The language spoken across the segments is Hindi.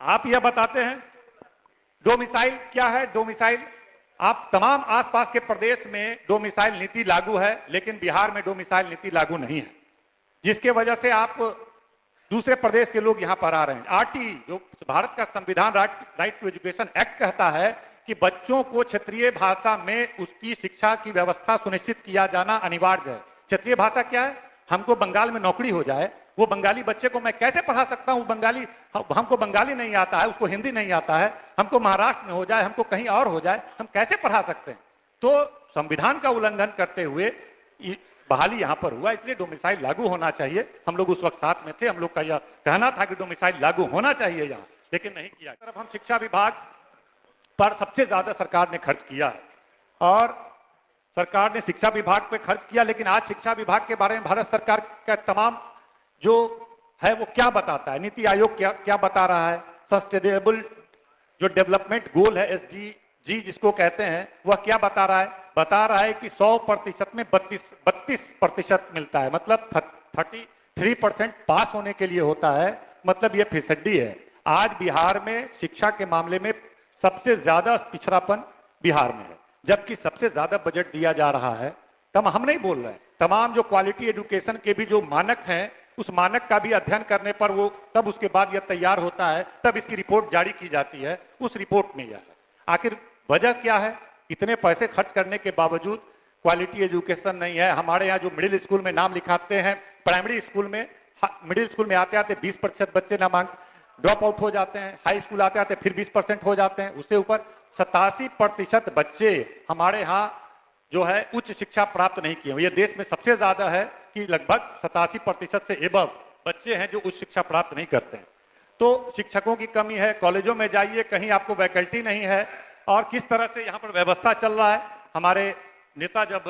आप यह बताते हैं डोमिसाइल क्या है। डोमिसाइल, आप तमाम आसपास के प्रदेश में डोमिसाइल नीति लागू है, लेकिन बिहार में डोमिसाइल नीति लागू नहीं है, जिसके वजह से आप दूसरे प्रदेश के लोग यहां पर आ रहे हैं। आरटी, जो भारत का संविधान राइट टू एजुकेशन एक्ट कहता है कि बच्चों को क्षेत्रीय भाषा में उसकी शिक्षा की व्यवस्था सुनिश्चित किया जाना अनिवार्य है। क्षेत्रीय भाषा क्या है? हमको बंगाल में नौकरी हो जाए, वो बंगाली बच्चे को मैं कैसे पढ़ा सकता हूं? बंगाली, हमको बंगाली नहीं आता है, उसको हिंदी नहीं आता है, हमको महाराष्ट्र में हो जाए, हमको कहीं और हो जाए, हम कैसे पढ़ा सकते हैं? तो संविधान का उल्लंघन करते हुए बहाली यहां पर हुआ, इसलिए डोमिसाइल लागू होना चाहिए। हम लोग उस वक्त साथ में थे, हम लोग का यह कहना था कि डोमिसाइल लागू होना चाहिए यहां, लेकिन नहीं किया। तरफ हम शिक्षा विभाग पर सबसे ज्यादा सरकार ने खर्च किया और सरकार ने शिक्षा विभाग पे खर्च किया, लेकिन आज शिक्षा विभाग के बारे में भारत सरकार का तमाम जो है वो क्या बताता है? नीति आयोग क्या बता रहा है? सस्टेनेबल जो डेवलपमेंट गोल है, SDG जिसको कहते हैं, वह क्या बता रहा है? बता रहा है कि 100% में 32% मिलता है, मतलब 33% पास होने के लिए होता है, मतलब यह फिसड्डी है। आज बिहार में शिक्षा के मामले में सबसे ज्यादा पिछड़ापन बिहार में है, जबकि सबसे ज्यादा बजट दिया जा रहा है। तब हम नहीं बोल रहे हैं, तमाम जो क्वालिटी एजुकेशन के भी जो मानक हैं, उस मानक का भी अध्ययन करने पर वो तब उसके बाद यह तैयार होता है, तब इसकी रिपोर्ट जारी की जाती है। उस रिपोर्ट में यह है, आखिर वजह क्या है? इतने पैसे खर्च करने के बावजूद क्वालिटी एजुकेशन नहीं है। हमारे यहाँ जो मिडिल स्कूल में नाम लिखाते हैं, प्राइमरी स्कूल में, मिडिल स्कूल में आते आते 20% बच्चे नामांक ड्रॉप आउट हो जाते हैं, हाई स्कूल आते आते फिर 20% हो जाते हैं, उससे ऊपर 87% बच्चे हमारे यहाँ जो है उच्च शिक्षा प्राप्त नहीं किए। ये देश में सबसे ज्यादा है कि लगभग 87% से एबव बच्चे हैं जो उच्च शिक्षा प्राप्त नहीं करते हैं। तो शिक्षकों की कमी है, कॉलेजों में जाइए कहीं आपको वैकल्टी नहीं है, और किस तरह से यहाँ पर व्यवस्था चल रहा है। हमारे नेता जब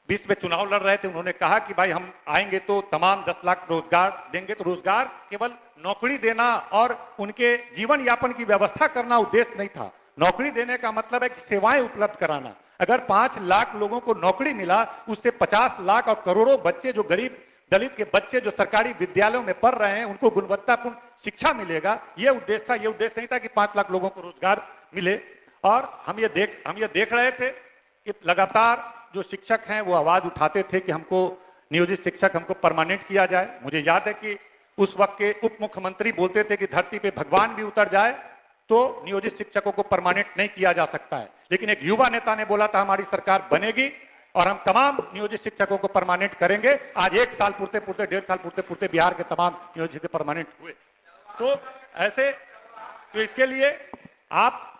20 में चुनाव लड़ रहे थे, उन्होंने कहा कि भाई हम आएंगे तो तमाम 10 लाख रोजगार देंगे। तो रोजगार केवल नौकरी देना और उनके जीवन यापन की व्यवस्था करना उद्देश्य नहीं था। नौकरी देने का मतलब है कि सेवाएं उपलब्ध कराना। अगर 5 लाख लोगों को नौकरी मिला, उससे 50 लाख और करोड़ों बच्चे जो गरीब दलित के बच्चे जो सरकारी विद्यालयों में पढ़ रहे हैं, उनको गुणवत्तापूर्ण शिक्षा मिलेगा, यह उद्देश्य था। यह उद्देश्य नहीं था कि 5 लाख लोगों को रोजगार मिले। और हम ये देख रहे थे कि लगातार जो शिक्षक हैं वो आवाज उठाते थे कि हमको नियोजित शिक्षक हमको परमानेंट किया जाए। मुझे याद है कि उस वक्त के उप मुख्यमंत्री बोलते थे कि धरती पे भगवान भी उतर जाए तो नियोजित शिक्षकों को परमानेंट नहीं किया जा सकता है। लेकिन एक युवा नेता ने बोला था हमारी सरकार बनेगी और हम तमाम नियोजित शिक्षकों को परमानेंट करेंगे। आज 1 साल पूर्ते 1.5 साल पूर्ते बिहार के तमाम नियोजित परमानेंट हुए। तो ऐसे, तो इसके लिए आप